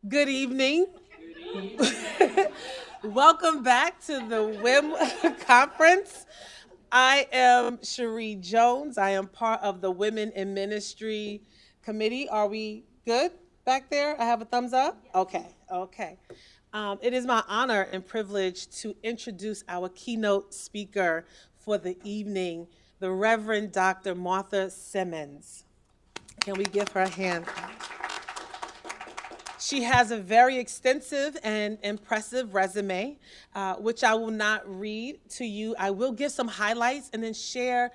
Good evening. Welcome back to the WIM conference. I am Cherie Jones. I am part of the Women in Ministry Committee. Are we good back there? I have a thumbs up? Okay, okay. It is my honor and privilege to introduce our keynote speaker for the evening, the Reverend Dr. Martha Simmons. Can we give her a hand? She has a very extensive and impressive resume, which I will not read to you. I will give some highlights and then share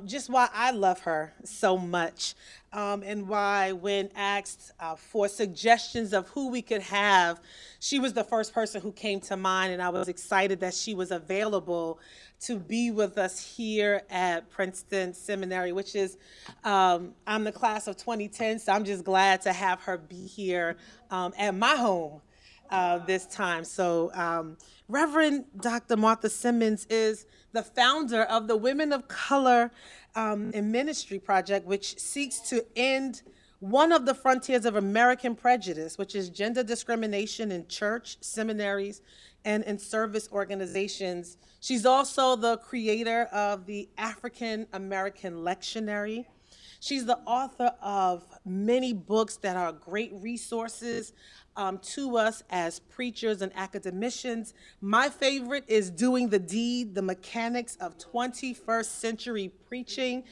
just why I love her so much, and why, when asked for suggestions of who we could have, she was the first person who came to mind, and I was excited that she was available to be with us here at Princeton Seminary, which is, I'm the class of 2010, so I'm just glad to have her be here at my home this time. So, Reverend Dr. Martha Simmons is the founder of the Women of Color in Ministry Project, which seeks to end one of the frontiers of American prejudice, which is gender discrimination in church, seminaries, and in service organizations. She's also the creator of the African American Lectionary. She's the author of many books that are great resources to us as preachers and academicians. My favorite is Doing the Deed, The Mechanics of 21st Century Preaching.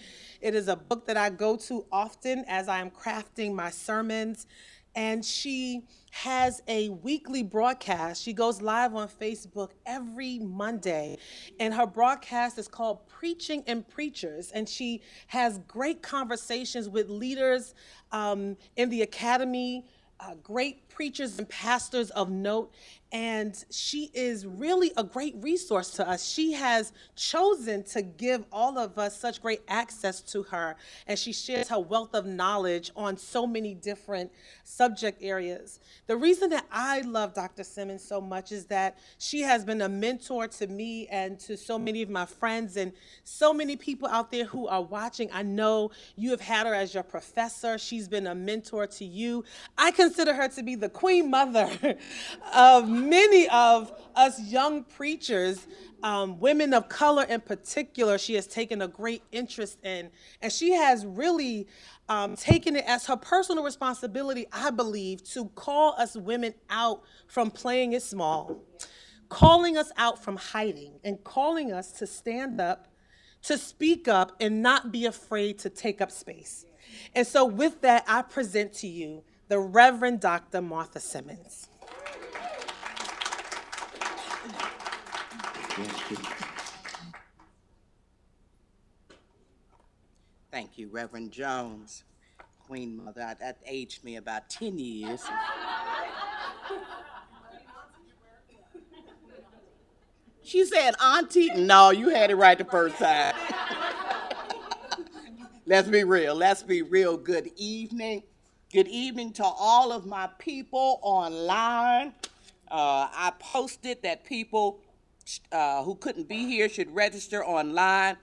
It is a book that I go to often as I am crafting my sermons. And she has a weekly broadcast. She goes live on Facebook every Monday, and her broadcast is called Preaching and Preachers. And she has great conversations with leaders in the academy, great preachers and pastors of note, and she is really a great resource to us. She has chosen to give all of us such great access to her, and she shares her wealth of knowledge on so many different subject areas. The reason that I love Dr. Simmons so much is that she has been a mentor to me and to so many of my friends, and so many people out there who are watching. I know you have had her as your professor. She's been a mentor to you. I consider her to be the queen mother of many of us young preachers, women of color in particular. She has taken a great interest in, and she has really taken it as her personal responsibility, I believe, to call us women out from playing it small, calling us out from hiding, and calling us to stand up, to speak up, and not be afraid to take up space. And so, with that, I present to you the Reverend Dr. Martha Simmons. Thank you, Reverend Jones. Queen Mother, that aged me about 10 years. She said, Auntie, no, you had it right the first time. Let's be real. Let's be real. Good evening. Good evening to all of my people online. I posted that people who couldn't be here should register online,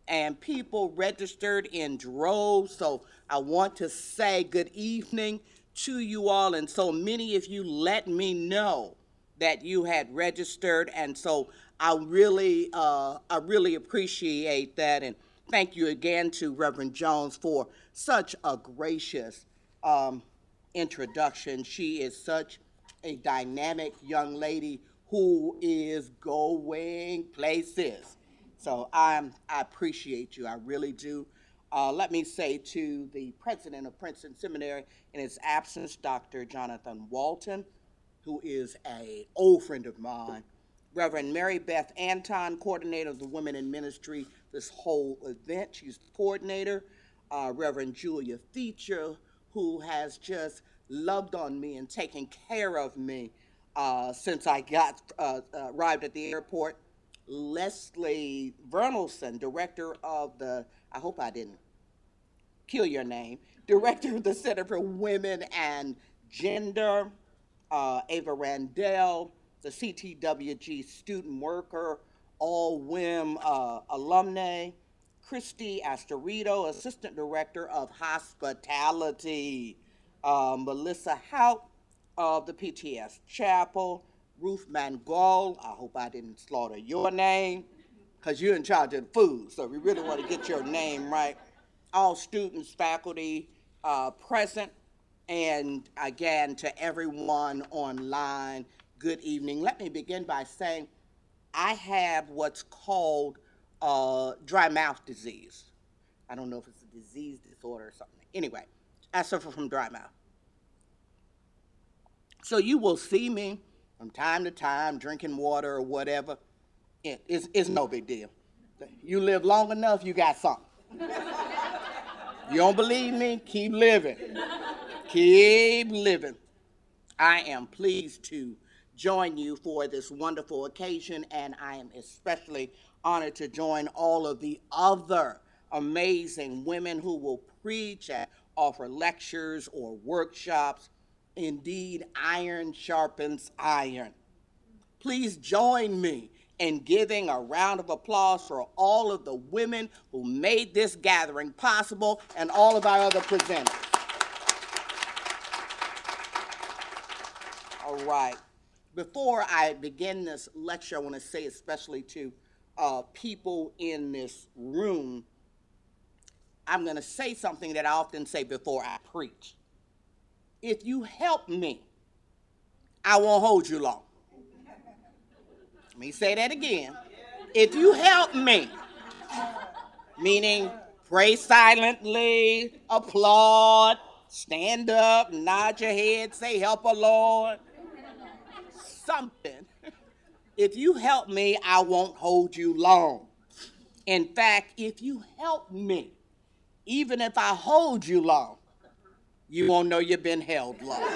and people registered in droves. So I want to say good evening to you all. And so many of you let me know that you had registered, and so I really appreciate that, and thank you again to Reverend Jones for such a gracious introduction. She is such a dynamic young lady who is going places. So I appreciate you. I really do. Let me say to the president of Princeton Seminary in his absence, Dr. Jonathan Walton, who is an old friend of mine, Reverend Mary Beth Anton, coordinator of the Women in Ministry, this whole event. She's the coordinator. Reverend Julia Feature, who has just loved on me and taken care of me since I got arrived at the airport. Leslie Vernelson, director of the, I hope I didn't kill your name, director of the Center for Women and Gender. Ava Randell, the CTWG student worker, all WIM alumni. Christy Astorito, assistant director of hospitality. Melissa Hout, of the PTS Chapel, Ruth Mangold. I hope I didn't slaughter your name because you're in charge of the food, so we really want to get your name right. All students, faculty present, and again to everyone online, good evening. Let me begin by saying I have what's called dry mouth disease. I don't know if it's a disease disorder or something. Anyway, I suffer from dry mouth. So you will see me from time to time drinking water or whatever. It's no big deal. You live long enough, you got something. You don't believe me? Keep living. Keep living. I am pleased to join you for this wonderful occasion, and I am especially honored to join all of the other amazing women who will preach and offer lectures or workshops. Indeed, iron sharpens iron. Please join me in giving a round of applause for all of the women who made this gathering possible and all of our other presenters. All right. Before I begin this lecture, I want to say especially to people in this room, I'm going to say something that I often say before I preach. If you help me, I won't hold you long. Let me say that again. If you help me, meaning pray silently, applaud, stand up, nod your head, say help a Lord, something. If you help me, I won't hold you long. In fact, if you help me, even if I hold you long, you won't know you've been held long.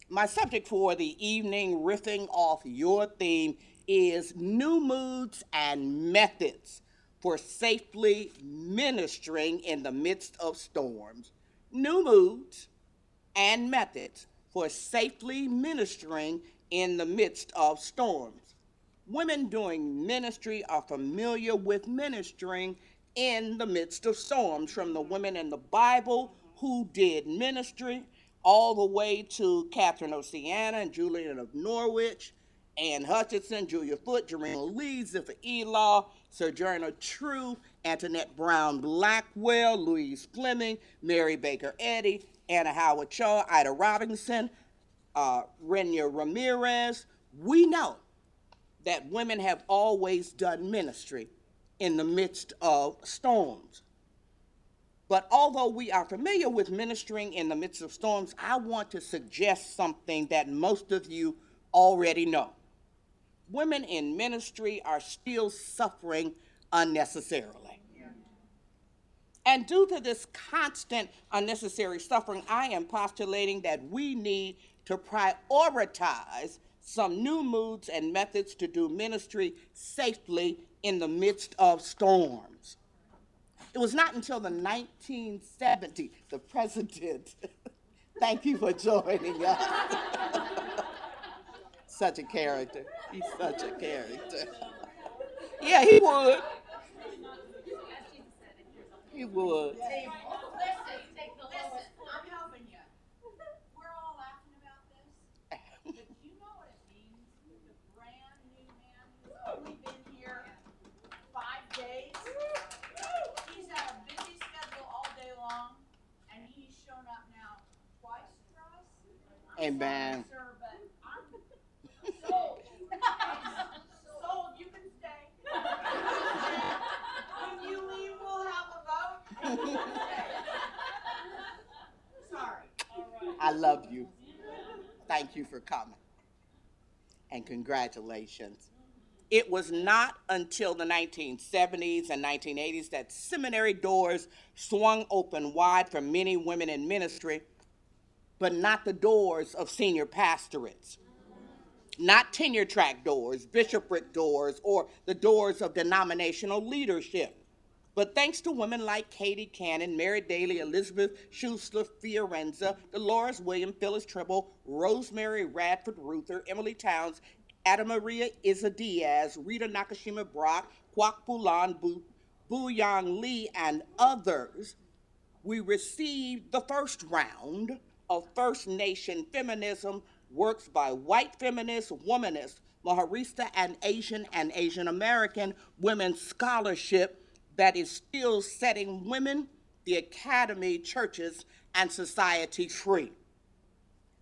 My subject for the evening, riffing off your theme, is new moods and methods for safely ministering in the midst of storms. New moods and methods for safely ministering in the midst of storms. Women doing ministry are familiar with ministering in the midst of storms, from the women in the Bible who did ministry all the way to Catherine Oceana and Julian of Norwich, Anne Hutchinson, Julia Foote, Jarena Lee, Zipper Elaw, Sojourner Truth, Antoinette Brown Blackwell, Louise Fleming, Mary Baker Eddy, Anna Howard Shaw, Ida Robinson, Renia Ramirez. We know that women have always done ministry in the midst of storms. But although we are familiar with ministering in the midst of storms, I want to suggest something that most of you already know. Women in ministry are still suffering unnecessarily. And due to this constant unnecessary suffering, I am postulating that we need to prioritize some new moods and methods to do ministry safely in the midst of storms. It was not until the 1970s, the president, thank you for joining us. Such a character. He's such a character. Yeah, he would. He would. Listen, I'm helping you. We're all laughing about this, but do you know what it means with a brand new man who's only been here 5 days? He's had a busy schedule all day long, and he's shown up now twice for us. Amen. Sorry, sir, but I'm sold. Sold, you can stay. When you leave, we'll have a vote. Sorry. I love you. Thank you for coming. And congratulations. It was not until the 1970s and 1980s that seminary doors swung open wide for many women in ministry, but not the doors of senior pastorates. Not tenure track doors, bishopric doors, or the doors of denominational leadership. But thanks to women like Katie Cannon, Mary Daly, Elizabeth Schussler Fiorenza, Dolores Williams, Phyllis Trimble, Rosemary Radford Ruther, Emily Towns, Ada Maria Isa Diaz, Rita Nakashima Brock, Kwak Bulan, Bu Yang Lee, and others, we received the first round of First Nation feminism works by white feminist, womanist, Maharista, and Asian American women's scholarship that is still setting women, the academy, churches, and society free.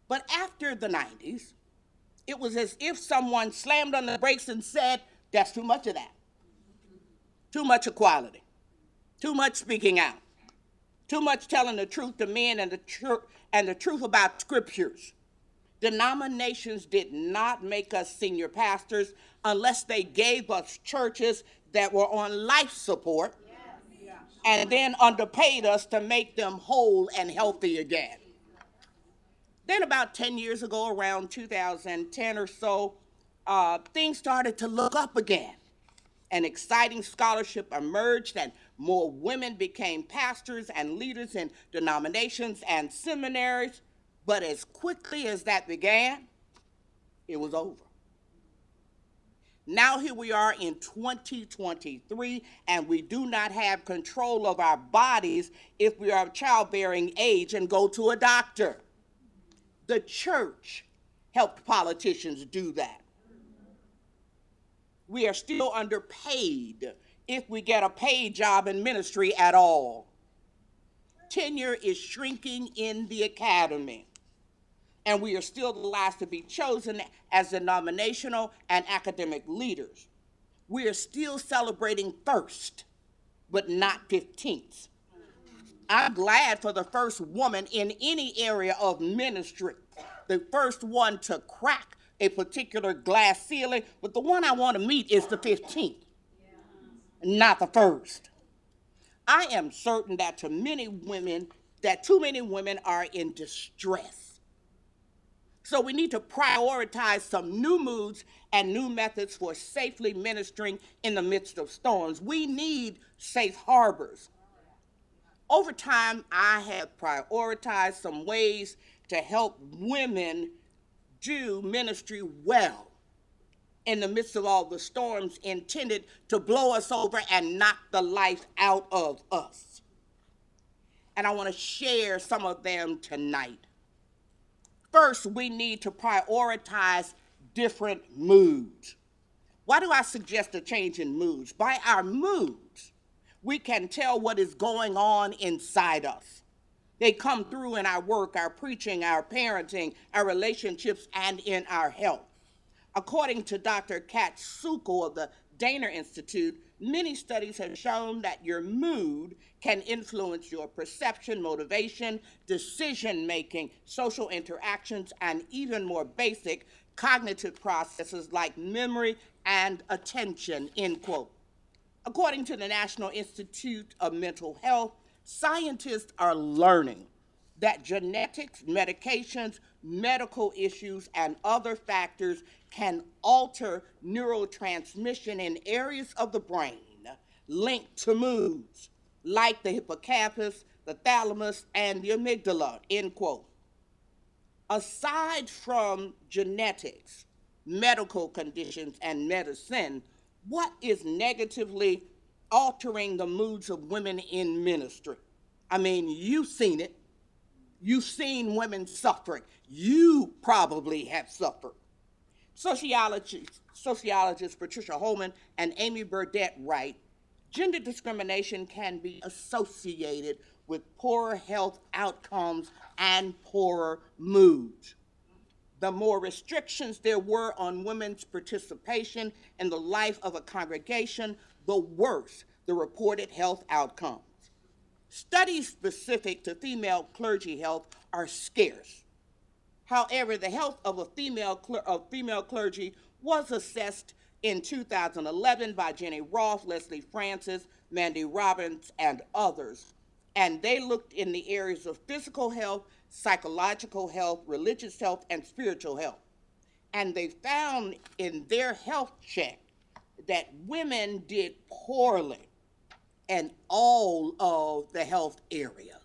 But after the 90s, it was as if someone slammed on the brakes and said, that's too much of that. Too much equality. Too much speaking out. Too much telling the truth to men and the truth about scriptures. Denominations did not make us senior pastors unless they gave us churches that were on life support and then underpaid us to make them whole and healthy again. Then about 10 years ago, around 2010 or so, things started to look up again. An exciting scholarship emerged and more women became pastors and leaders in denominations and seminaries. But as quickly as that began, it was over. Now here we are in 2023, and we do not have control of our bodies if we are of childbearing age and go to a doctor. The church helped politicians do that. We are still underpaid if we get a paid job in ministry at all. Tenure is shrinking in the academy, and we are still the last to be chosen as denominational and academic leaders. We are still celebrating first, but not 15th. I'm glad for the first woman in any area of ministry, the first one to crack a particular glass ceiling, but the one I want to meet is the 15th, not the first. I am certain that too many women are in distress. So we need to prioritize some new moods and new methods for safely ministering in the midst of storms. We need safe harbors. Over time, I have prioritized some ways to help women do ministry well in the midst of all the storms intended to blow us over and knock the life out of us. And I want to share some of them tonight. First, we need to prioritize different moods. Why do I suggest a change in moods? By our moods, we can tell what is going on inside us. They come through in our work, our preaching, our parenting, our relationships, and in our health. According to Dr. Kat Sukol of the Dana Institute, many studies have shown that your mood can influence your perception, motivation, decision-making, social interactions, and even more basic cognitive processes like memory and attention, end quote. According to the National Institute of Mental Health, scientists are learning that genetics, medications, medical issues, and other factors can alter neurotransmission in areas of the brain linked to moods, like the hippocampus, the thalamus, and the amygdala, end quote. Aside from genetics, medical conditions, and medicine, what is negatively altering the moods of women in ministry? I mean, you've seen it. You've seen women suffering. You probably have suffered. Sociologists Patricia Holman and Amy Burdett write, gender discrimination can be associated with poorer health outcomes and poorer moods. The more restrictions there were on women's participation in the life of a congregation, the worse the reported health outcomes. Studies specific to female clergy health are scarce. However, the health of female clergy was assessed in 2011 by Jenny Roth, Leslie Francis, Mandy Robbins, and others. And they looked in the areas of physical health, psychological health, religious health, and spiritual health. And they found in their health check that women did poorly in all of the health areas.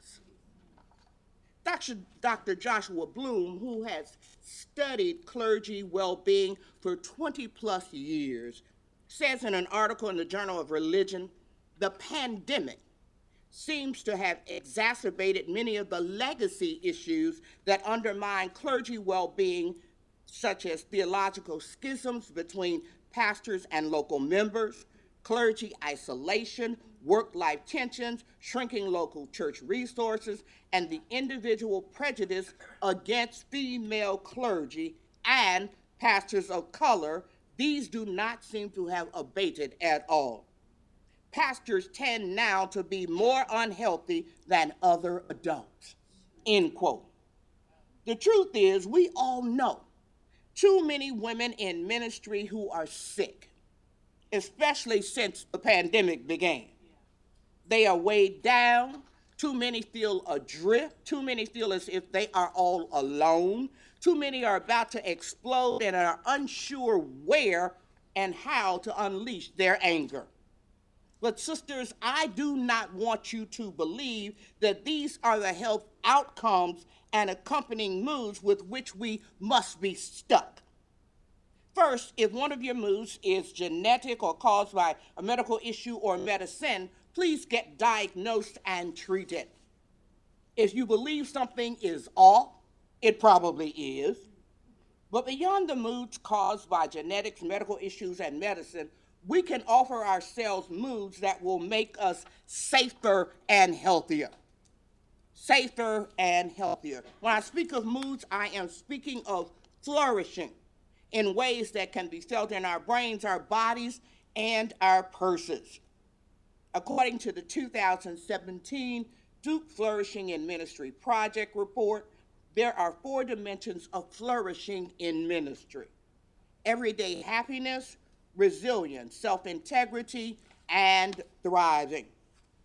Dr. Joshua Bloom, who has studied clergy well-being for 20 plus years, says in an article in the Journal of Religion, the pandemic seems to have exacerbated many of the legacy issues that undermine clergy well-being, such as theological schisms between pastors and local members, clergy isolation, work-life tensions, shrinking local church resources, and the individual prejudice against female clergy and pastors of color. These do not seem to have abated at all. Pastors tend now to be more unhealthy than other adults, end quote. The truth is, we all know too many women in ministry who are sick, especially since the pandemic began. They are weighed down. Too many feel adrift. Too many feel as if they are all alone. Too many are about to explode and are unsure where and how to unleash their anger. But sisters, I do not want you to believe that these are the health outcomes and accompanying moods with which we must be stuck. First, if one of your moods is genetic or caused by a medical issue or medicine, please get diagnosed and treated. If you believe something is off, it probably is. But beyond the moods caused by genetics, medical issues, and medicine, we can offer ourselves moods that will make us safer and healthier. Safer and healthier. When I speak of moods, I am speaking of flourishing in ways that can be felt in our brains, our bodies, and our purses. According to the 2017 Duke Flourishing in Ministry Project report, there are 4 dimensions of flourishing in ministry: everyday happiness, resilience, self-integrity, and thriving.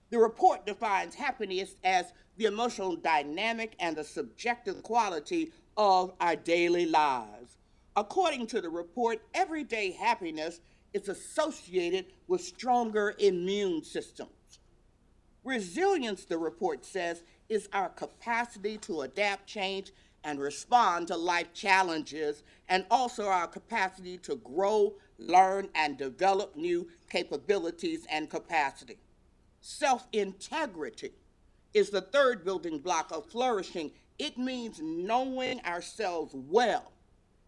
The report defines happiness as the emotional dynamic and the subjective quality of our daily lives. According to the report, everyday happiness is associated with stronger immune systems. Resilience, the report says, is our capacity to adapt, change, and respond to life challenges, and also our capacity to grow, learn, and develop new capabilities and capacity. Self-integrity is the third building block of flourishing. It means knowing ourselves well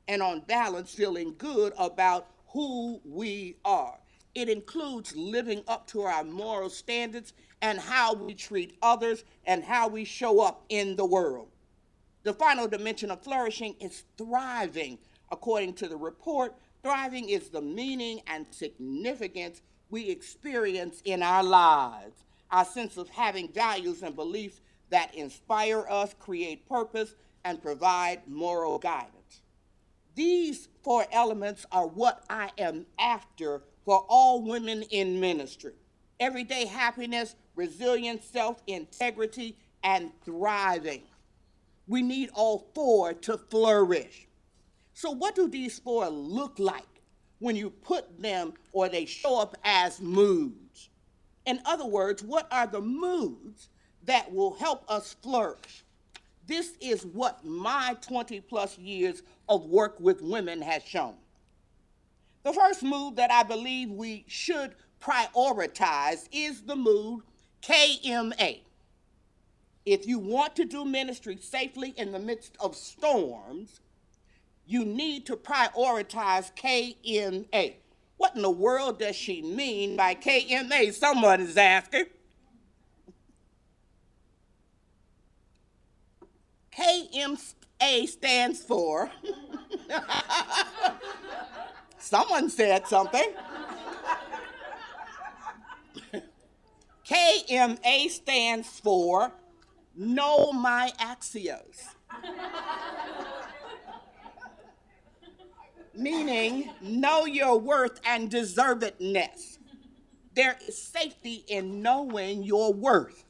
and on balance feeling good about who we are. It includes living up to our moral standards and how we treat others and how we show up in the world. The final dimension of flourishing is thriving. According to the report, thriving is the meaning and significance we experience in our lives, our sense of having values and beliefs that inspire us, create purpose, and provide moral guidance. These 4 elements are what I am after for all women in ministry: everyday happiness, resilience, self-integrity, and thriving. We need all 4 to flourish. So what do these 4 look like when you put them or they show up as moods? In other words, what are the moods that will help us flourish? This is what my 20 plus years of work with women has shown. The first mood that I believe we should prioritize is the mood KMA. If you want to do ministry safely in the midst of storms, you need to prioritize KMA. What in the world does she mean by KMA? Someone is asking. KMA stands for, someone said something. KMA stands for Know My Axios. Meaning, know your worth and deservedness. There is safety in knowing your worth.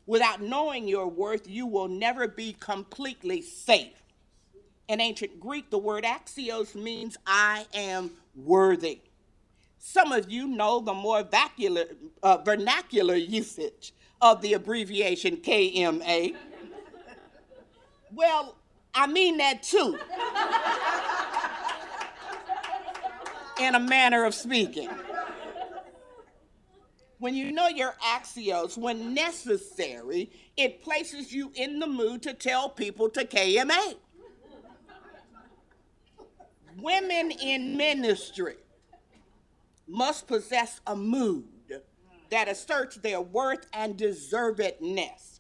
Without knowing your worth, you will never be completely safe. In ancient Greek, the word axios means I am worthy. Some of you know the more vernacular usage of the abbreviation KMA. Well, I mean that too, in a manner of speaking. When you know your axios, when necessary, it places you in the mood to tell people to KMA. Women in ministry must possess a mood that asserts their worth and deservedness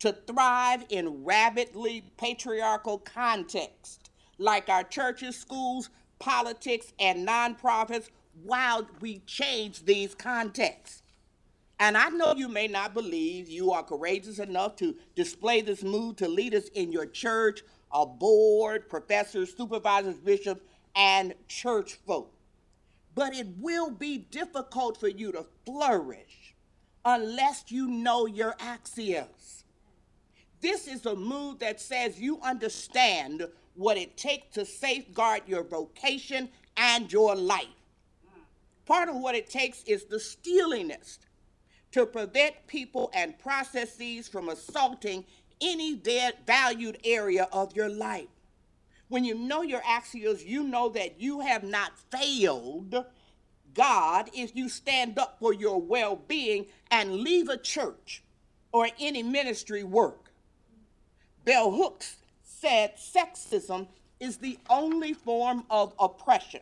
to thrive in rabidly patriarchal contexts like our churches, schools, politics, and nonprofits while we change these contexts. And I know you may not believe you are courageous enough to display this mood to leaders in your church, a board, professors, supervisors, bishops, and church folk. But it will be difficult for you to flourish unless you know your axios. This is a mood that says you understand what it takes to safeguard your vocation and your life. Part of what it takes is the steeliness to prevent people and processes from assaulting any valued area of your life. When you know your axios, you know that you have not failed God if you stand up for your well-being and leave a church or any ministry work. Bell Hooks said sexism is the only form of oppression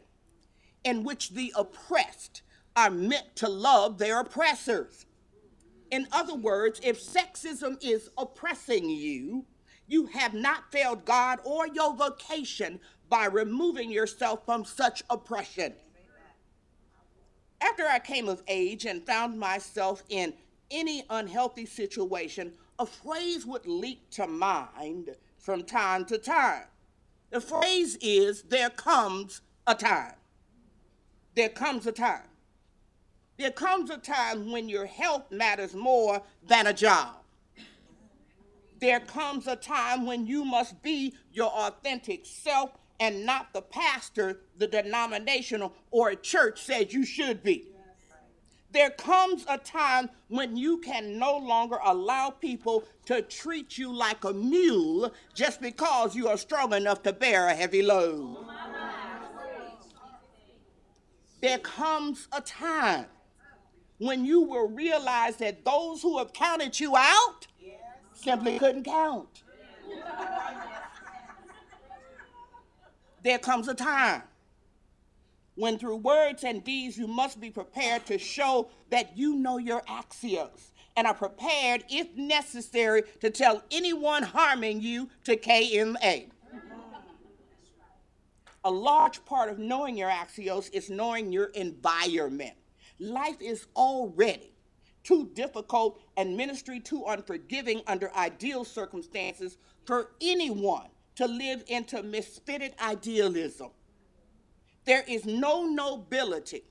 in which the oppressed are meant to love their oppressors. In other words, if sexism is oppressing you, you have not failed God or your vocation by removing yourself from such oppression. After I came of age and found myself in any unhealthy situation, a phrase would leap to mind from time to time. The phrase is, there comes a time. There comes a time. There comes a time when your health matters more than a job. There comes a time when you must be your authentic self and not the pastor, the denominational, or a church says you should be. There comes a time when you can no longer allow people to treat you like a mule just because you are strong enough to bear a heavy load. There comes a time when you will realize that those who have counted you out simply couldn't count. There comes a time when through words and deeds you must be prepared to show that you know your axios and are prepared, if necessary, to tell anyone harming you to KMA. A large part of knowing your axios is knowing your environment. Life is already too difficult and ministry too unforgiving under ideal circumstances for anyone to live into misfitted idealism. There is no nobility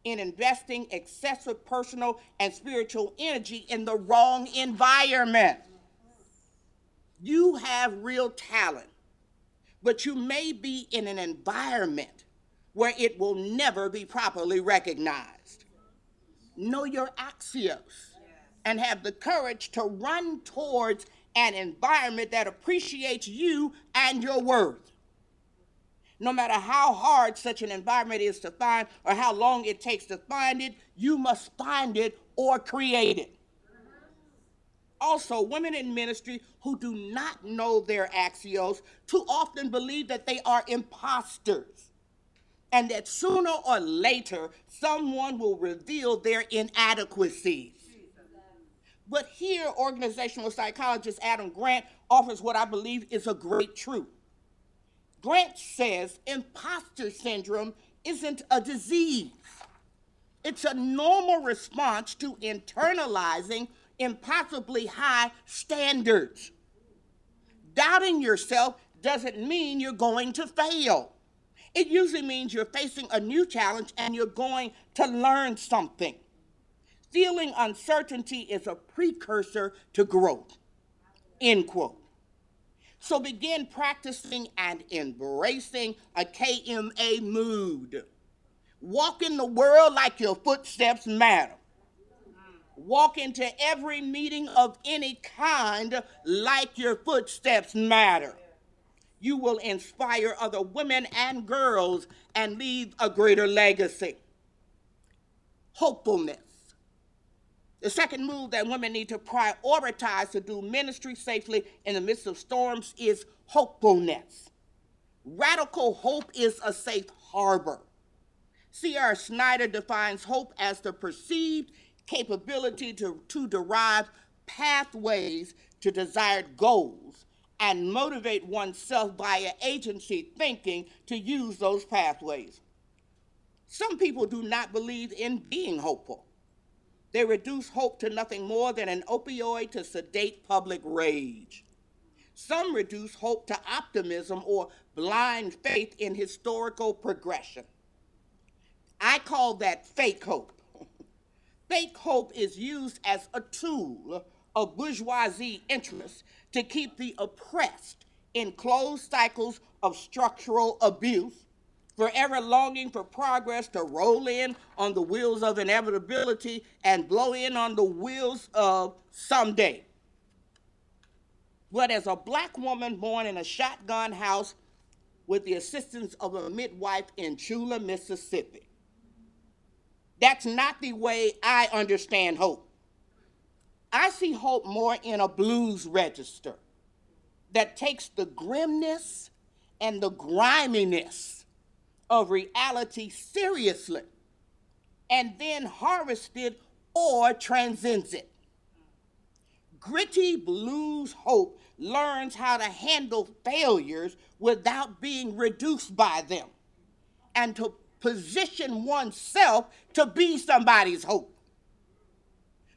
in investing excessive personal and spiritual energy in the wrong environment. You have real talent, but you may be in an environment where it will never be properly recognized. Know your axios and have the courage to run towards an environment that appreciates you and your worth. No matter how hard such an environment is to find or how long it takes to find it, you must find it or create it. Also, women in ministry who do not know their axios too often believe that they are imposters and that sooner or later someone will reveal their inadequacies. But here, organizational psychologist Adam Grant offers what I believe is a great truth. Grant says imposter syndrome isn't a disease. It's a normal response to internalizing impossibly high standards. Doubting yourself doesn't mean you're going to fail. It usually means you're facing a new challenge and you're going to learn something. Feeling uncertainty is a precursor to growth, end quote. So begin practicing and embracing a KMA mood. Walk in the world like your footsteps matter. Walk into every meeting of any kind like your footsteps matter. You will inspire other women and girls and leave a greater legacy. Hopefulness. The second move that women need to prioritize to do ministry safely in the midst of storms is hopefulness. Radical hope is a safe harbor. C.R. Snyder defines hope as the perceived capability to derive pathways to desired goals and motivate oneself via agency thinking to use those pathways. Some people do not believe in being hopeful. They reduce hope to nothing more than an opioid to sedate public rage. Some reduce hope to optimism or blind faith in historical progression. I call that fake hope. Fake hope is used as a tool of bourgeoisie interests to keep the oppressed in closed cycles of structural abuse, forever longing for progress to roll in on the wheels of inevitability and blow in on the wheels of someday. But as a black woman born in a shotgun house with the assistance of a midwife in Chula, Mississippi, that's not the way I understand hope. I see hope more in a blues register that takes the grimness and the griminess of reality seriously and then harvests it or transcends it. Gritty blues hope learns how to handle failures without being reduced by them and to position oneself to be somebody's hope.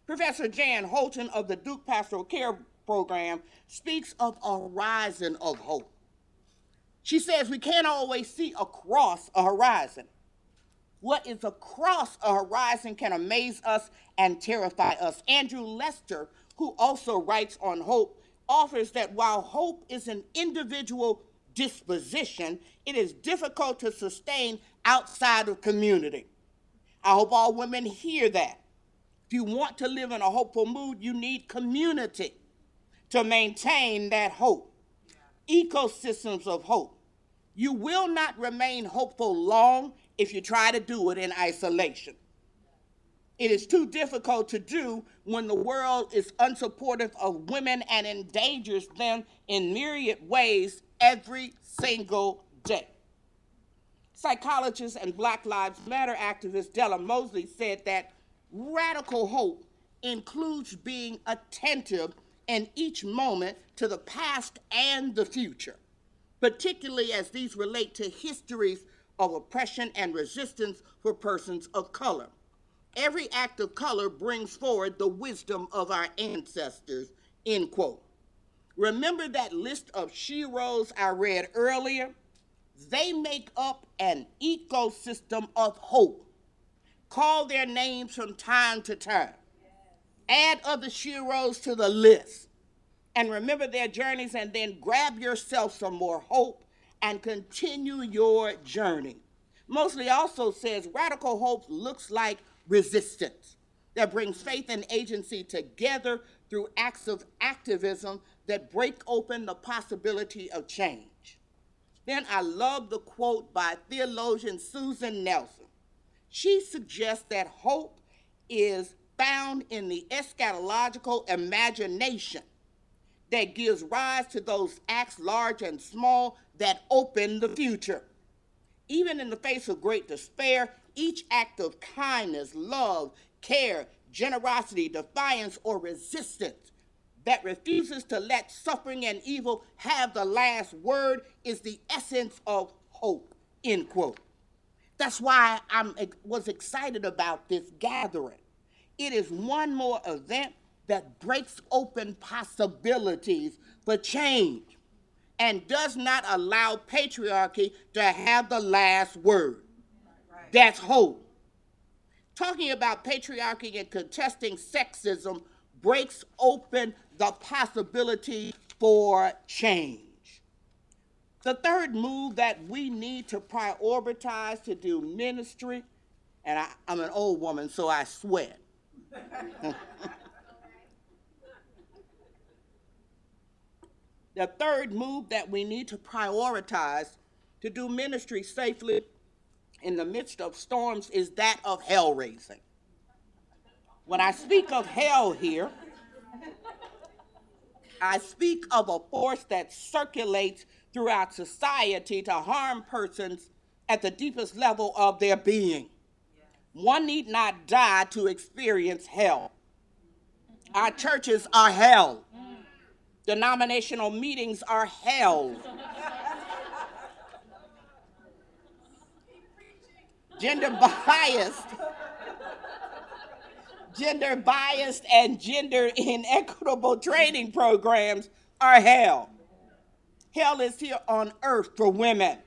Professor Jan Holton of the Duke Pastoral Care Program speaks of a horizon of hope. She says we can't always see across a horizon. What is across a horizon can amaze us and terrify us. Andrew Lester, who also writes on hope, offers that while hope is an individual disposition, it is difficult to sustain outside of community. I hope all women hear that. If you want to live in a hopeful mood, you need community to maintain that hope. Ecosystems of hope. You will not remain hopeful long if you try to do it in isolation. It is too difficult to do when the world is unsupportive of women and endangers them in myriad ways every single day. Psychologist and Black Lives Matter activist Della Mosley said that radical hope includes being attentive in each moment to the past and the future, particularly as these relate to histories of oppression and resistance for persons of color. Every act of color brings forward the wisdom of our ancestors, end quote. Remember that list of sheroes I read earlier? They make up an ecosystem of hope. Call their names from time to time. Add other sheroes to the list. And remember their journeys, and then grab yourself some more hope and continue your journey. Mosley also says radical hope looks like resistance that brings faith and agency together through acts of activism that break open the possibility of change. Then I love the quote by theologian Susan Nelson. She suggests that hope is found in the eschatological imagination that gives rise to those acts large and small that open the future. Even in the face of great despair, each act of kindness, love, care, generosity, defiance, or resistance that refuses to let suffering and evil have the last word is the essence of hope, end quote. That's why I was excited about this gathering. It is one more event that breaks open possibilities for change and does not allow patriarchy to have the last word. Right. That's hope. Talking about patriarchy and contesting sexism breaks open the possibility for change. The third move that we need to prioritize to do ministry, and I'm an old woman, so I sweat. The third move that we need to prioritize to do ministry safely in the midst of storms is that of hell raising. When I speak of hell here, I speak of a force that circulates throughout society to harm persons at the deepest level of their being. One need not die to experience hell. Our churches are hell. Denominational meetings are hell. Gender biased and gender inequitable training programs are hell. Hell is here on earth for women.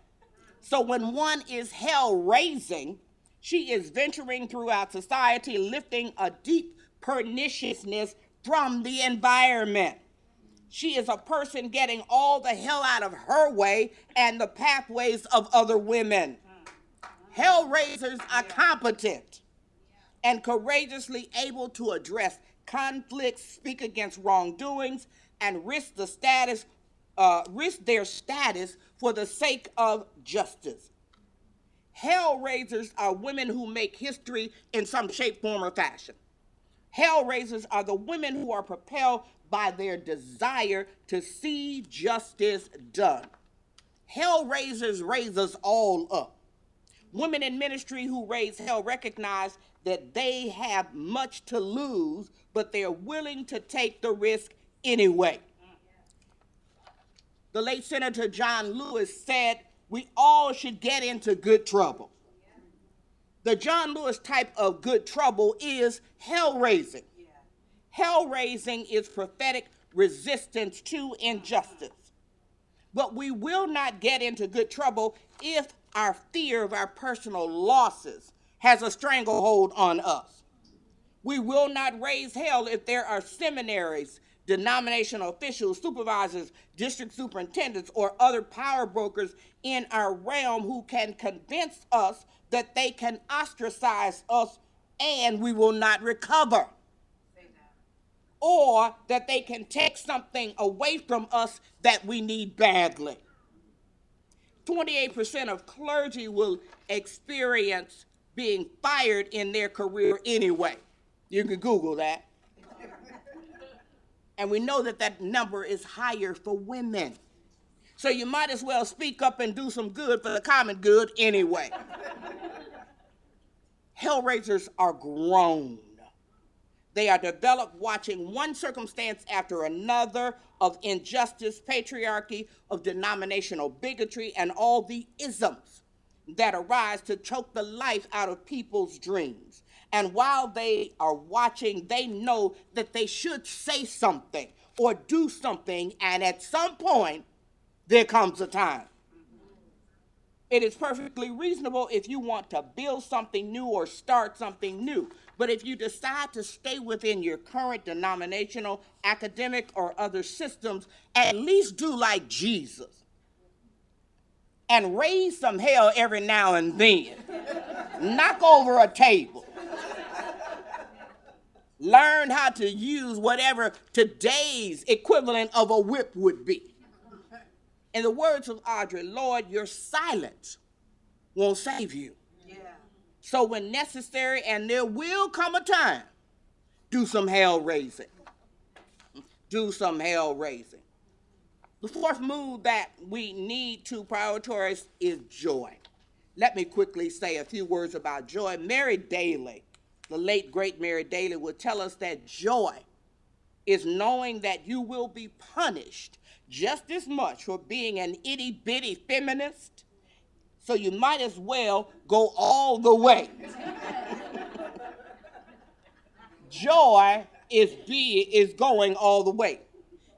So when one is hell raising, she is venturing throughout society, lifting a deep perniciousness from the environment. She is a person getting all the hell out of her way and the pathways of other women. Hell raisers are competent and courageously able to address conflicts, speak against wrongdoings, and risk their status for the sake of justice. Hell raisers are women who make history in some shape, form, or fashion. Hell raisers are the women who are propelled by their desire to see justice done. Hell raisers raise us all up. Women in ministry who raise hell recognize that they have much to lose, but they're willing to take the risk anyway. The late Senator John Lewis said, we all should get into good trouble. The John Lewis type of good trouble is hell raising. Hell raising is prophetic resistance to injustice. But we will not get into good trouble if our fear of our personal losses has a stranglehold on us. We will not raise hell if there are seminaries, denominational officials, supervisors, district superintendents, or other power brokers in our realm who can convince us that they can ostracize us and we will not recover. Or that they can take something away from us that we need badly. 28% of clergy will experience being fired in their career anyway. You can Google that. And we know that that number is higher for women. So you might as well speak up and do some good for the common good anyway. Hellraisers are grown. They are developed watching one circumstance after another of injustice, patriarchy, of denominational bigotry, and all the isms that arise to choke the life out of people's dreams. And while they are watching, they know that they should say something or do something, and at some point, there comes a time. It is perfectly reasonable if you want to build something new or start something new. But if you decide to stay within your current denominational, academic, or other systems, at least do like Jesus and raise some hell every now and then. Knock over a table. Learn how to use whatever today's equivalent of a whip would be. In the words of Audrey, Lord, your silence won't save you. Yeah. So when necessary, and there will come a time, do some hell raising. Do some hell raising. The fourth mood that we need to prioritize is joy. Let me quickly say a few words about joy. Mary Daly, the late great Mary Daly, would tell us that joy is knowing that you will be punished just as much for being an itty-bitty feminist, so you might as well go all the way. Joy is going all the way.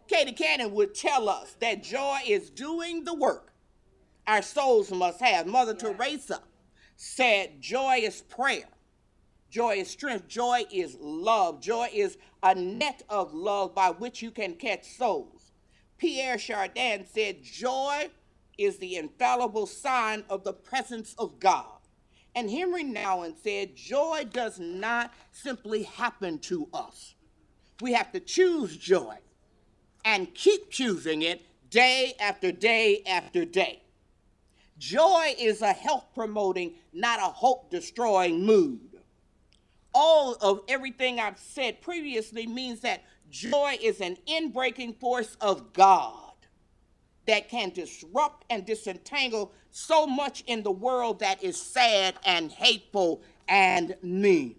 Katie Cannon would tell us that joy is doing the work our souls must have. Mother Teresa said joy is prayer. Joy is strength. Joy is love. Joy is a net of love by which you can catch souls. Pierre Chardin said, joy is the infallible sign of the presence of God. And Henry Nouwen said, joy does not simply happen to us. We have to choose joy and keep choosing it day after day after day. Joy is a health-promoting, not a hope-destroying mood. all of everything I've said previously means that joy is an inbreaking force of God that can disrupt and disentangle so much in the world that is sad and hateful and mean.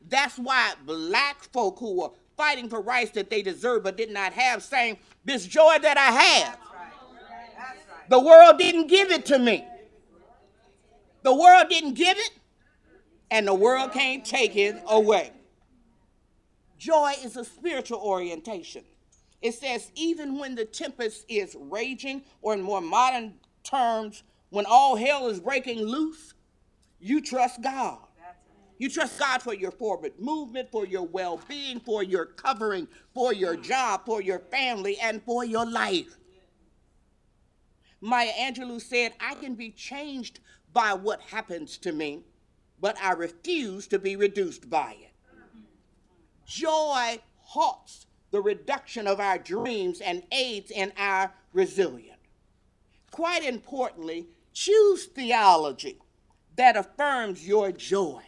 That's why black folk who were fighting for rights that they deserve but did not have, saying, this joy that I have, the world didn't give it to me. The world didn't give it, and the world can't take it away. Joy is a spiritual orientation. It says, even when the tempest is raging, or in more modern terms, when all hell is breaking loose, you trust God. You trust God for your forward movement, for your well-being, for your covering, for your job, for your family, and for your life. Maya Angelou said, I can be changed by what happens to me, but I refuse to be reduced by it. Joy halts the reduction of our dreams and aids in our resilience. Quite importantly, choose theology that affirms your joy,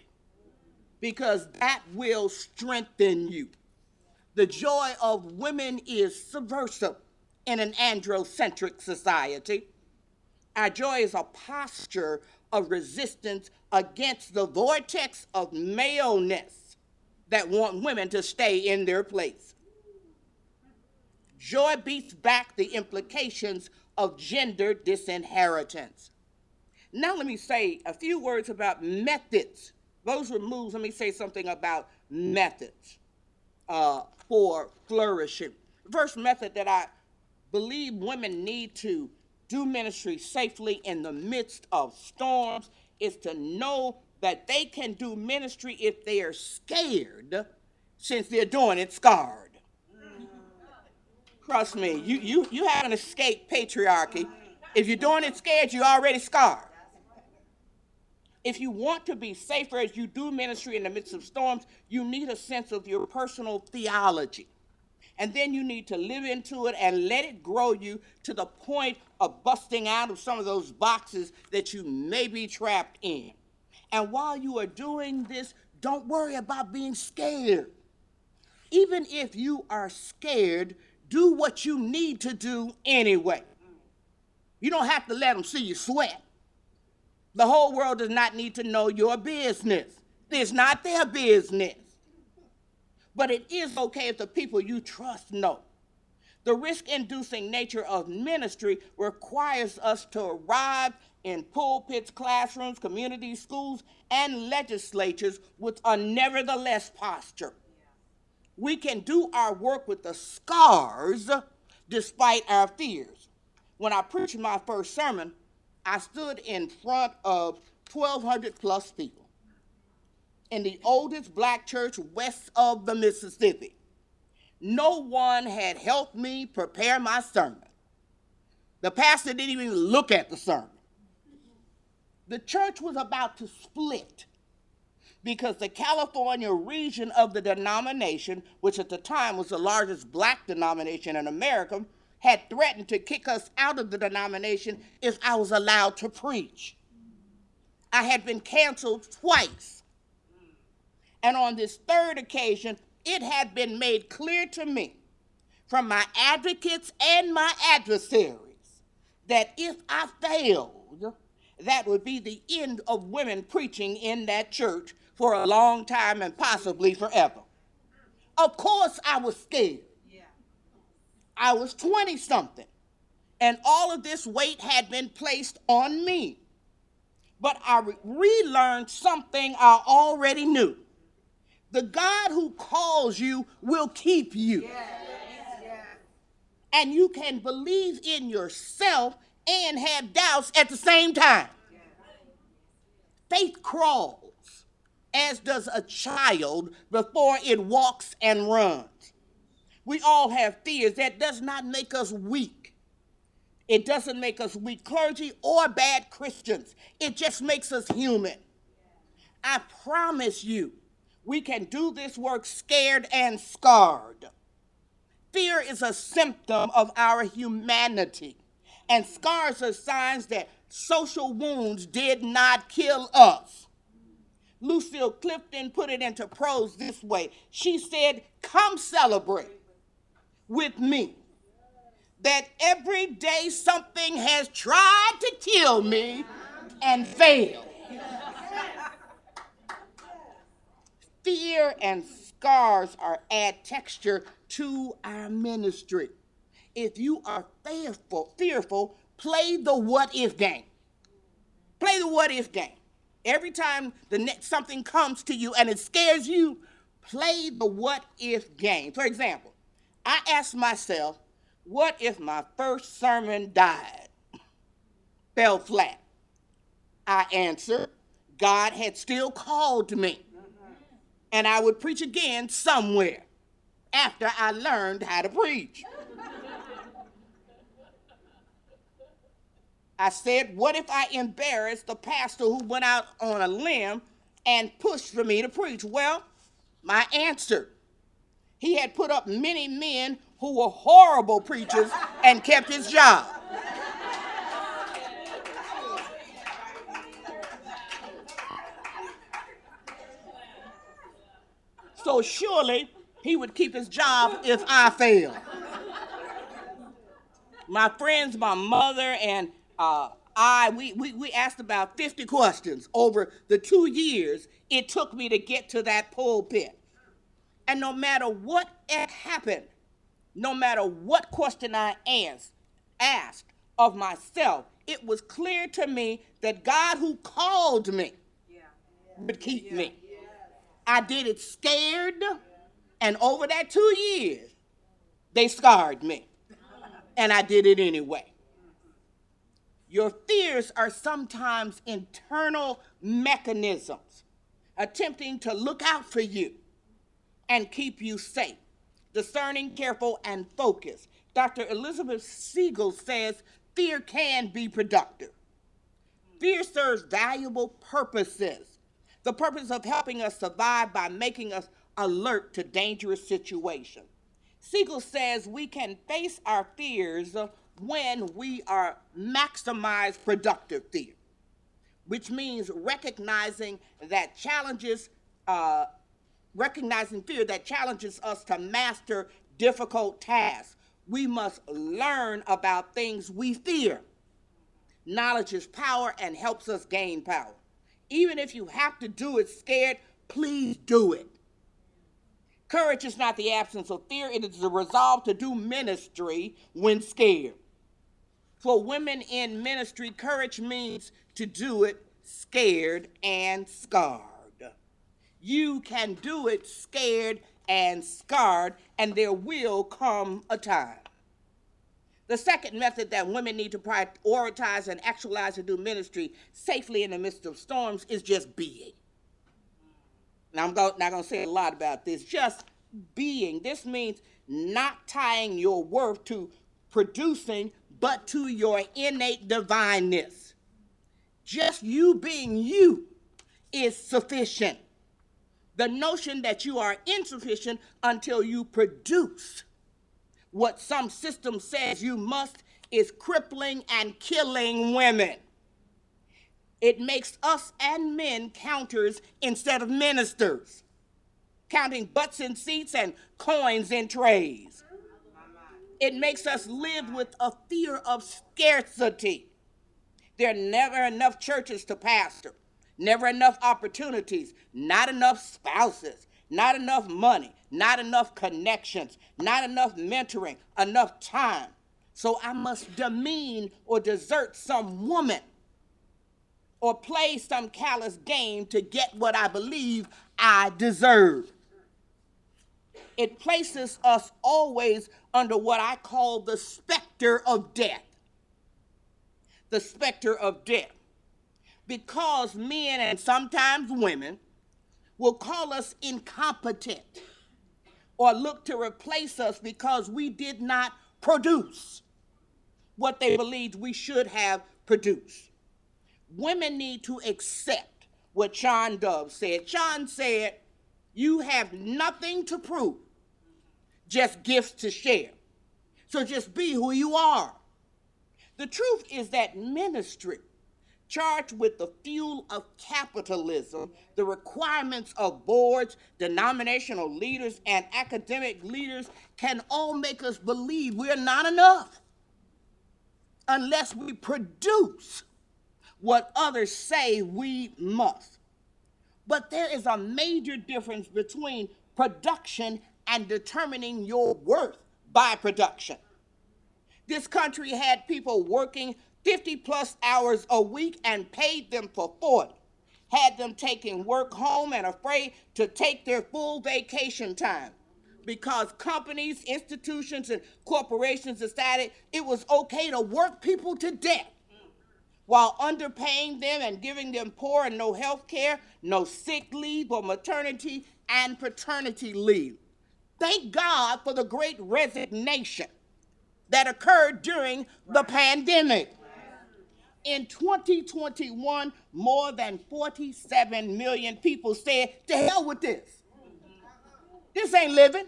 because that will strengthen you. The joy of women is subversive in an androcentric society. Our joy is a posture of resistance against the vortex of maleness that want women to stay in their place. Joy beats back the implications of gender disinheritance. Now let me say a few words about methods. Those were moves. Let me say something about methods for flourishing. The first method that I believe women need to do ministry safely in the midst of storms is to know that they can do ministry if they are scared, since they're doing it scarred. Trust me, you haven't escaped patriarchy. If you're doing it scared, you're already scarred. If you want to be safer as you do ministry in the midst of storms, you need a sense of your personal theology. And then you need to live into it and let it grow you to the point of busting out of some of those boxes that you may be trapped in. And while you are doing this, don't worry about being scared. Even if you are scared, do what you need to do anyway. You don't have to let them see you sweat. The whole world does not need to know your business. It's not their business. But it is okay if the people you trust know. The risk-inducing nature of ministry requires us to arrive in pulpits, classrooms, communities, schools, and legislatures with a nevertheless posture. We can do our work with the scars despite our fears. When I preached my first sermon, I stood in front of 1,200 plus people in the oldest black church west of the Mississippi. No one had helped me prepare my sermon. The pastor didn't even look at the sermon. The church was about to split because the California region of the denomination, which at the time was the largest black denomination in America, had threatened to kick us out of the denomination if I was allowed to preach. I had been canceled twice. And on this third occasion, it had been made clear to me from my advocates and my adversaries that if I failed, that would be the end of women preaching in that church for a long time and possibly forever. Of course, I was scared. I was 20-something, and all of this weight had been placed on me. But I relearned something I already knew. The God who calls you will keep you. And you can believe in yourself and have doubts at the same time. Faith crawls, as does a child before it walks and runs. We all have fears. That does not make us weak. It doesn't make us weak clergy or bad Christians. It just makes us human. I promise you, we can do this work scared and scarred. Fear is a symptom of our humanity, and scars are signs that social wounds did not kill us. Lucille Clifton put it into prose this way. She said, come celebrate with me that every day something has tried to kill me and failed. Fear and scars are add texture to our ministry. If you are fearful, play the what if game. Play the what if game. Every time something comes to you and it scares you, play the what if game. For example, I asked myself, what if my first sermon died, fell flat? I answered, God had still called me, and I would preach again somewhere after I learned how to preach. I said, what if I embarrassed the pastor who went out on a limb and pushed for me to preach? Well, my answer, he had put up many men who were horrible preachers and kept his job. So surely he would keep his job if I failed. My friends, my mother, and we asked about 50 questions over the 2 years it took me to get to that pulpit. And no matter what happened, no matter what question I asked of myself, it was clear to me that God who called me would keep me. I did it scared, and over that 2 years, they scarred me. And I did it anyway. Your fears are sometimes internal mechanisms attempting to look out for you and keep you safe, discerning, careful, and focused. Dr. Elizabeth Siegel says fear can be productive. Fear serves valuable purposes. The purpose of helping us survive by making us alert to dangerous situations. Siegel says we can face our fears when we are maximize productive fear, which means recognizing fear that challenges us to master difficult tasks. We must learn about things we fear. Knowledge is power and helps us gain power. Even if you have to do it scared, please do it. Courage is not the absence of fear. It is the resolve to do ministry when scared. For women in ministry, courage means to do it scared and scarred. You can do it scared and scarred, and there will come a time. The second method that women need to prioritize and actualize to do ministry safely in the midst of storms is just being. Now, I'm not going to say a lot about this, just being. This means not tying your worth to producing, but to your innate divineness. Just you being you is sufficient. The notion that you are insufficient until you produce what some system says you must is crippling and killing women. It makes us and men counters instead of ministers, counting butts in seats and coins in trays. It makes us live with a fear of scarcity. There are never enough churches to pastor, never enough opportunities, not enough spouses, not enough money, not enough connections, not enough mentoring, enough time. So I must demean or desert some woman or play some callous game to get what I believe I deserve. It places us always under what I call the specter of death. The specter of death. Because men and sometimes women will call us incompetent or look to replace us because we did not produce what they believed we should have produced. Women need to accept what Sean Dove said. Sean said, you have nothing to prove, just gifts to share. So just be who you are. The truth is that ministry charged with the fuel of capitalism, the requirements of boards, denominational leaders, and academic leaders can all make us believe we're not enough unless we produce what others say we must. But there is a major difference between production and determining your worth by production. This country had people working 50 plus hours a week and paid them for 40. Had them taking work home and afraid to take their full vacation time because companies, institutions, and corporations decided it was okay to work people to death while underpaying them and giving them poor and no health care, no sick leave or maternity and paternity leave. Thank God for the great resignation that occurred during the pandemic. In 2021, more than 47 million people said, to hell with this. This ain't living.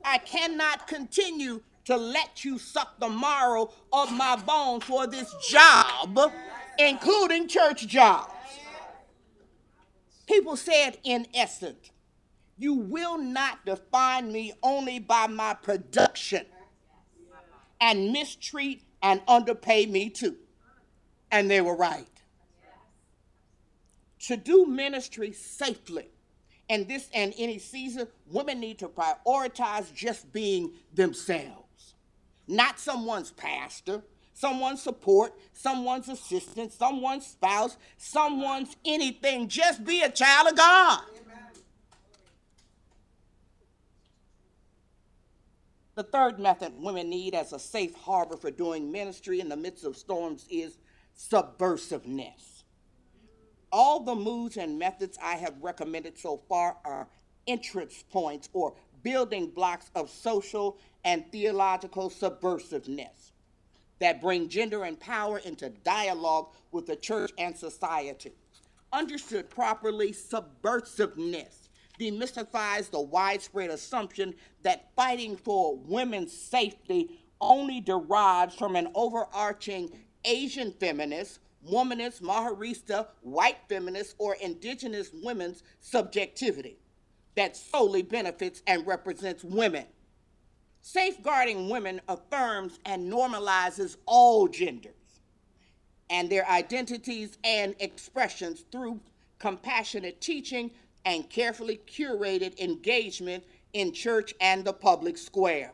I cannot continue to let you suck the marrow of my bones for this job, including church jobs. People said, in essence, you will not define me only by my production and mistreat and underpay me too. And they were right. To do ministry safely in this and any season, women need to prioritize just being themselves. Not someone's pastor, someone's support, someone's assistant, someone's spouse, someone's anything. Just be a child of God. The third method women need as a safe harbor for doing ministry in the midst of storms is subversiveness. All the moves and methods I have recommended so far are entrance points or building blocks of social and theological subversiveness that bring gender and power into dialogue with the church and society. Understood properly, subversiveness demystifies the widespread assumption that fighting for women's safety only derives from an overarching Asian feminist, womanist, Maharista, white feminist, or indigenous women's subjectivity that solely benefits and represents women. Safeguarding women affirms and normalizes all genders and their identities and expressions through compassionate teaching and carefully curated engagement in church and the public square.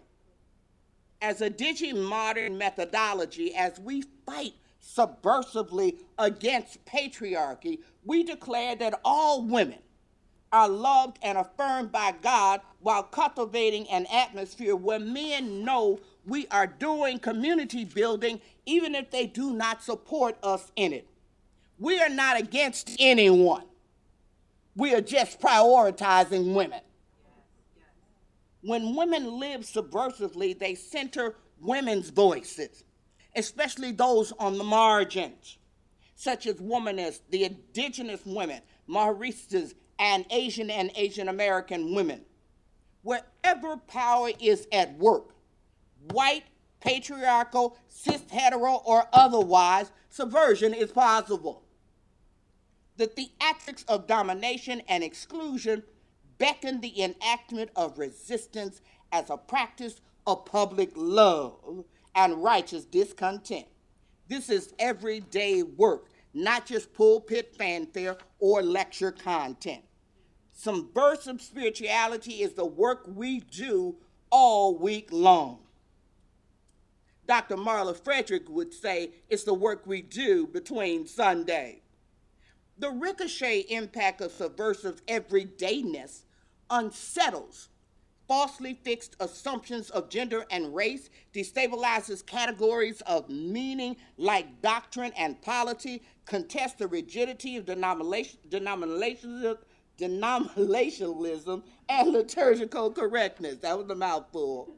As a digi-modern methodology, as we fight subversively against patriarchy, we declare that all women are loved and affirmed by God while cultivating an atmosphere where men know we are doing community building even if they do not support us in it. We are not against anyone. We are just prioritizing women. When women live subversively, they center women's voices, especially those on the margins, such as womanists, the indigenous women, Maharistas, and Asian American women. Wherever power is at work, white, patriarchal, cis hetero, or otherwise, subversion is possible. The theatrics of domination and exclusion beckon the enactment of resistance as a practice of public love and righteous discontent. This is everyday work, not just pulpit fanfare or lecture content. Subversive spirituality is the work we do all week long. Dr. Marla Frederick would say it's the work we do between Sundays. The ricochet impact of subversive everydayness unsettles falsely fixed assumptions of gender and race, destabilizes categories of meaning like doctrine and polity, contests the rigidity of denominationalism and liturgical correctness. That was a mouthful.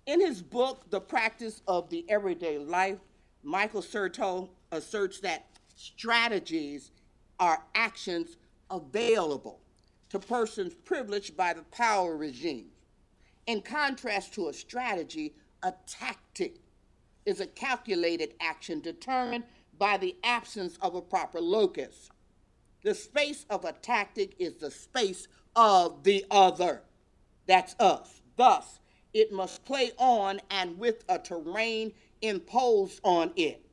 In his book, The Practice of the Everyday Life, Michael Serto asserts that strategies are actions available to persons privileged by the power regime. In contrast to a strategy, a tactic is a calculated action determined by the absence of a proper locus. The space of a tactic is the space of the other. That's us. Thus, it must play on and with a terrain imposed on it.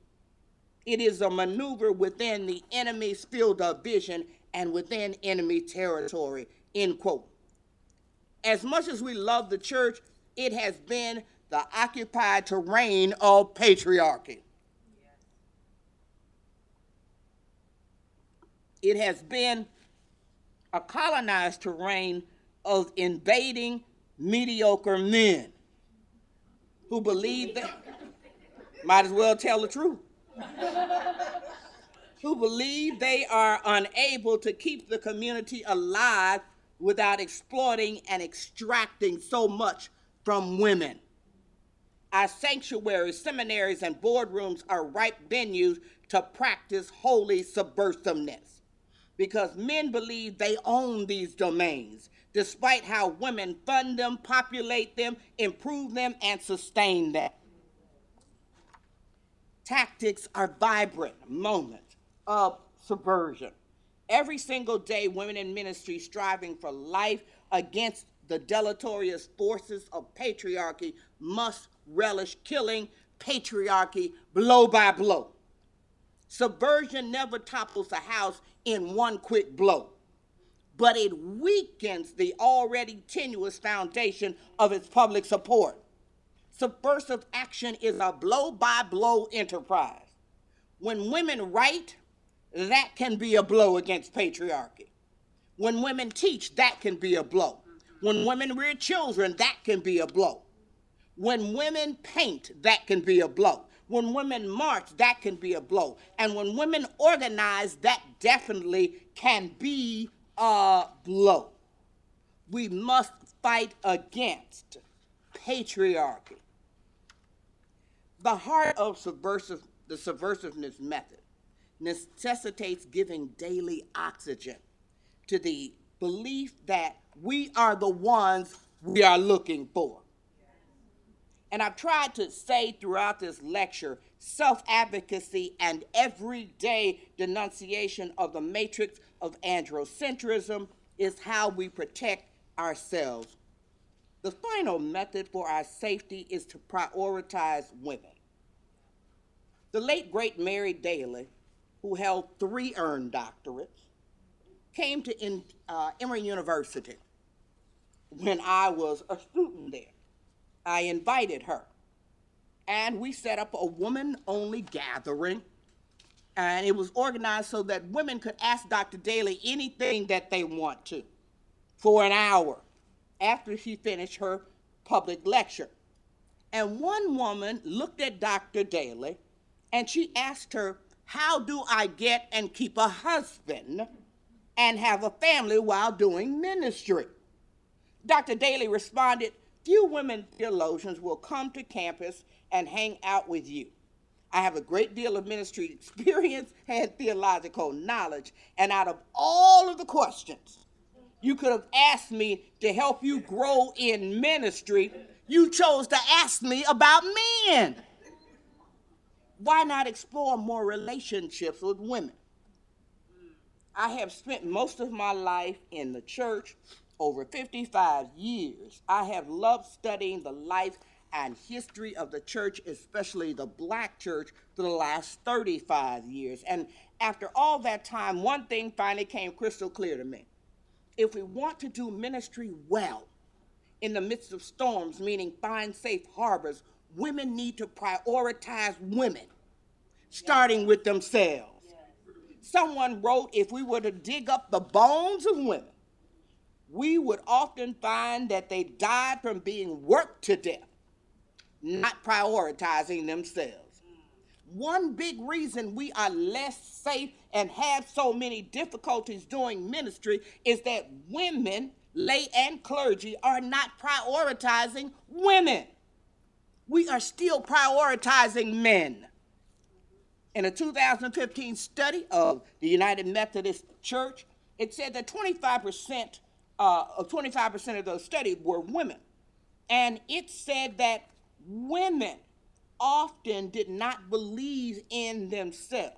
It is a maneuver within the enemy's field of vision and within enemy territory, end quote. As much as we love the church, it has been the occupied terrain of patriarchy. It has been a colonized terrain of invading mediocre men who believe that, might as well tell the truth, who believe they are unable to keep the community alive without exploiting and extracting so much from women. Our sanctuaries, seminaries, and boardrooms are ripe venues to practice holy subversiveness because men believe they own these domains, despite how women fund them, populate them, improve them, and sustain them. Tactics are vibrant moments of subversion. Every single day, women in ministry striving for life against the deleterious forces of patriarchy must relish killing patriarchy blow by blow. Subversion never topples a house in one quick blow, but it weakens the already tenuous foundation of its public support. Subversive action is a blow-by-blow enterprise. When women write, that can be a blow against patriarchy. When women teach, that can be a blow. When women rear children, that can be a blow. When women paint, that can be a blow. When women march, that can be a blow. And when women organize, that definitely can be a blow. We must fight against patriarchy. The heart of the subversiveness method necessitates giving daily oxygen to the belief that we are the ones we are looking for. And I've tried to say throughout this lecture, self-advocacy and everyday denunciation of the matrix of androcentrism is how we protect ourselves. The final method for our safety is to prioritize women. The late, great Mary Daly, who held 3 earned doctorates, came to Emory University when I was a student there. I invited her, and we set up a woman-only gathering, and it was organized so that women could ask Dr. Daly anything that they want to for an hour after she finished her public lecture. And one woman looked at Dr. Daly, and she asked her, "How do I get and keep a husband and have a family while doing ministry?" Dr. Daly responded, "Few women theologians will come to campus and hang out with you. I have a great deal of ministry experience and theological knowledge, and out of all of the questions you could have asked me to help you grow in ministry, you chose to ask me about men. Why not explore more relationships with women?" I have spent most of my life in the church, over 55 years. I have loved studying the life and history of the church, especially the Black church, for the last 35 years. And after all that time, one thing finally came crystal clear to me. If we want to do ministry well in the midst of storms, meaning find safe harbors, women need to prioritize women, starting with themselves. Someone wrote, if we were to dig up the bones of women, we would often find that they died from being worked to death, not prioritizing themselves. One big reason we are less safe and have so many difficulties doing ministry is that women, lay and clergy, are not prioritizing women. We are still prioritizing men. In a 2015 study of the United Methodist Church, it said that 25% of those studied were women. And it said that women often did not believe in themselves,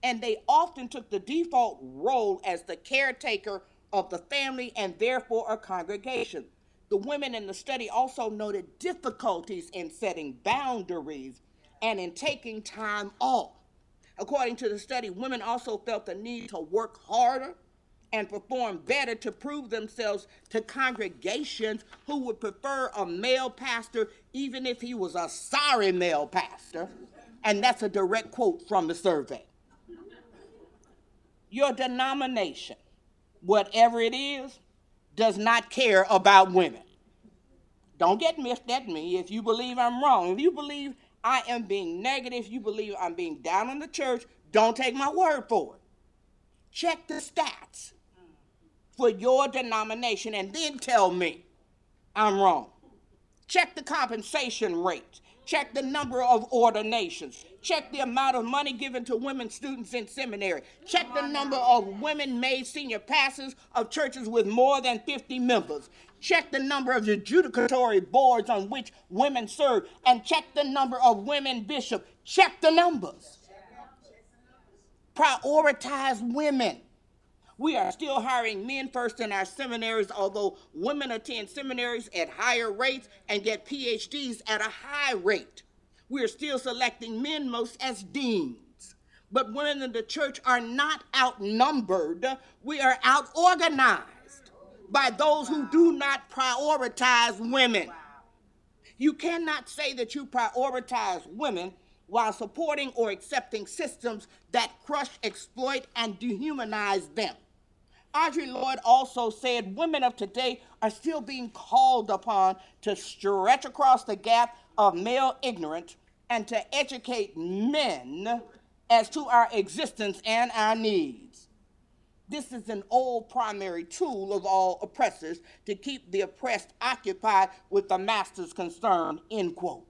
and they often took the default role as the caretaker of the family and therefore a congregation. The women in the study also noted difficulties in setting boundaries and in taking time off. According to the study, women also felt the need to work harder and perform better to prove themselves to congregations who would prefer a male pastor even if he was a sorry male pastor. And that's a direct quote from the survey. Your denomination, whatever it is, does not care about women. Don't get missed at me if you believe I'm wrong. If you believe I am being negative, you believe I'm being down on the church, don't take my word for it. Check the stats for your denomination and then tell me I'm wrong. Check the compensation rates. Check the number of ordinations. Check the amount of money given to women students in seminary. Check the number of women made senior pastors of churches with more than 50 members. Check the number of adjudicatory boards on which women serve. And check the number of women bishops. Check the numbers. Prioritize women. We are still hiring men first in our seminaries, although women attend seminaries at higher rates and get PhDs at a high rate. We are still selecting men most as deans. But women in the church are not outnumbered. We are outorganized by those who do not prioritize women. You cannot say that you prioritize women while supporting or accepting systems that crush, exploit, and dehumanize them. Audre Lorde also said women of today are still being called upon to stretch across the gap of male ignorance and to educate men as to our existence and our needs. This is an old primary tool of all oppressors to keep the oppressed occupied with the master's concern, end quote.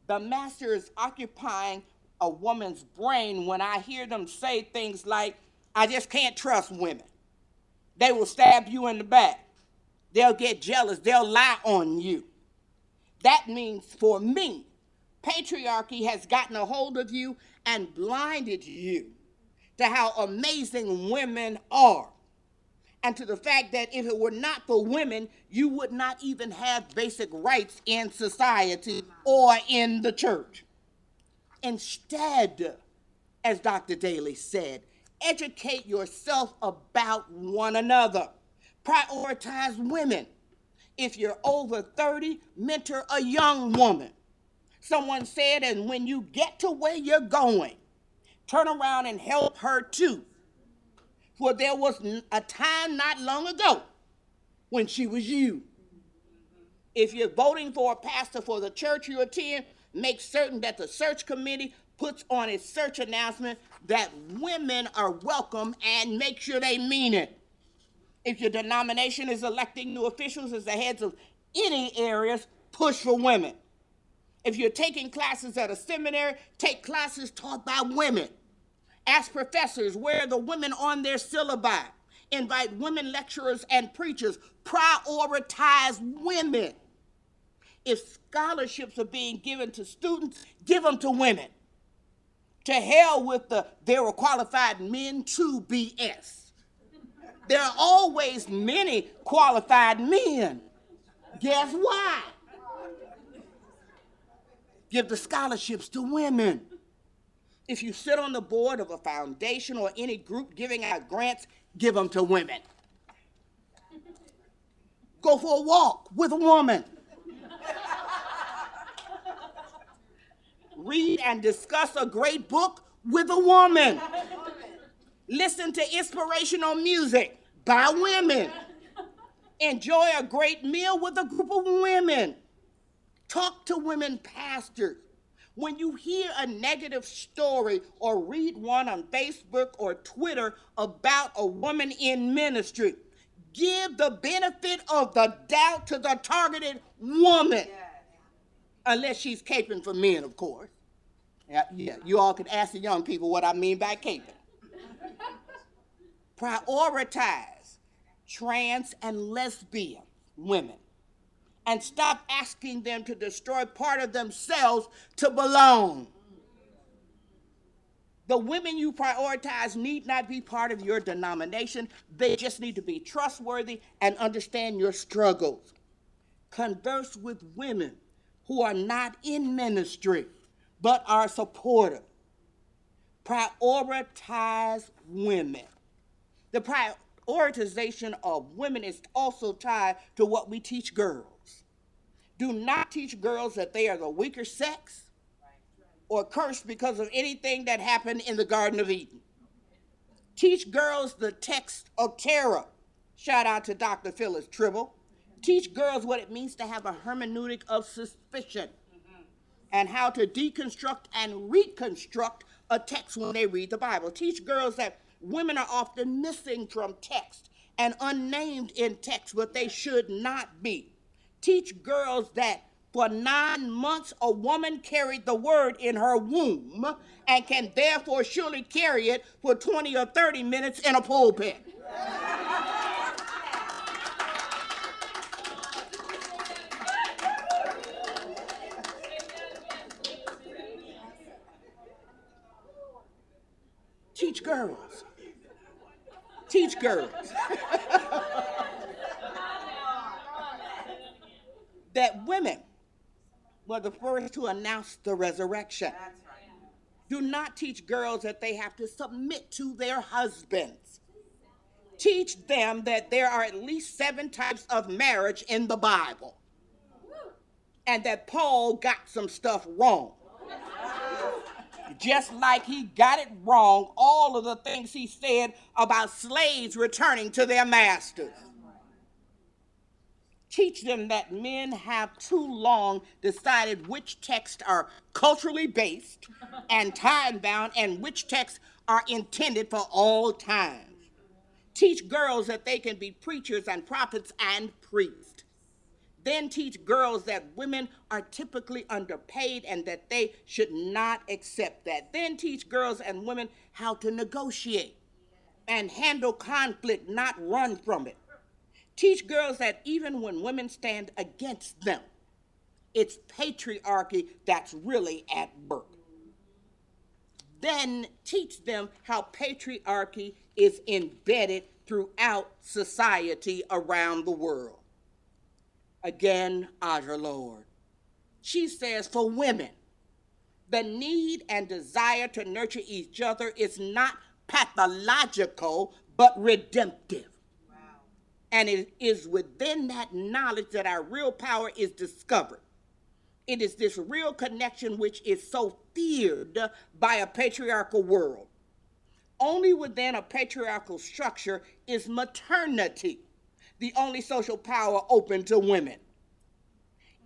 The master is occupying a woman's brain when I hear them say things like, I just can't trust women. They will stab you in the back. They'll get jealous. They'll lie on you. That means for me, patriarchy has gotten a hold of you and blinded you to how amazing women are, and to the fact that if it were not for women, you would not even have basic rights in society or in the church. Instead, as Dr. Daly said, educate yourself about one another. Prioritize women. If you're over 30, mentor a young woman. Someone said, and when you get to where you're going, turn around and help her too. For there was a time not long ago when she was you. If you're voting for a pastor for the church you attend, make certain that the search committee puts on its search announcement that women are welcome and make sure they mean it. If your denomination is electing new officials as the heads of any areas, push for women. If you're taking classes at a seminary, take classes taught by women. Ask professors where are the women on their syllabi. Invite women lecturers and preachers. Prioritize women. If scholarships are being given to students, give them to women. To hell with the there are qualified men to BS. There are always many qualified men. Guess why? Give the scholarships to women. If you sit on the board of a foundation or any group giving out grants, give them to women. Go for a walk with a woman. Read and discuss a great book with a woman. Listen to inspirational music by women. Enjoy a great meal with a group of women. Talk to women pastors. When you hear a negative story or read one on Facebook or Twitter about a woman in ministry, give the benefit of the doubt to the targeted woman. Unless she's caping for men, of course. Yeah, you all could ask the young people what I mean by caping. Prioritize trans and lesbian women and stop asking them to destroy part of themselves to belong. The women you prioritize need not be part of your denomination. They just need to be trustworthy and understand your struggles. Converse with women who are not in ministry but are supportive. Prioritize women. The prioritization of women is also tied to what we teach girls. Do not teach girls that they are the weaker sex or cursed because of anything that happened in the Garden of Eden. Teach girls the text of terror. Shout out to Dr. Phyllis Tribble. Teach girls what it means to have a hermeneutic of suspicion and how to deconstruct and reconstruct a text when they read the Bible. Teach girls that women are often missing from text and unnamed in text, but they should not be. Teach girls that for 9 months a woman carried the word in her womb and can therefore surely carry it for 20 or 30 minutes in a pulpit. Teach girls. Teach girls that women were the first to announce the resurrection. Do not teach girls that they have to submit to their husbands. Teach them that there are at least 7 types of marriage in the Bible and that Paul got some stuff wrong. Just like he got it wrong, all of the things he said about slaves returning to their masters. Teach them that men have too long decided which texts are culturally based and time-bound and which texts are intended for all times. Teach girls that they can be preachers and prophets and priests. Then teach girls that women are typically underpaid and that they should not accept that. Then teach girls and women how to negotiate and handle conflict, not run from it. Teach girls that even when women stand against them, it's patriarchy that's really at work. Then teach them how patriarchy is embedded throughout society around the world. Again, Audre Lorde. She says, for women, the need and desire to nurture each other is not pathological, but redemptive. Wow. And it is within that knowledge that our real power is discovered. It is this real connection which is so feared by a patriarchal world. Only within a patriarchal structure is maternity the only social power open to women.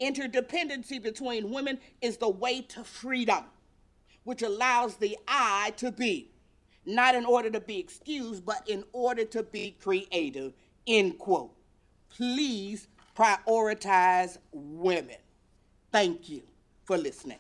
Interdependency between women is the way to freedom, which allows the I to be, not in order to be excused, but in order to be creative, end quote. Please prioritize women. Thank you for listening.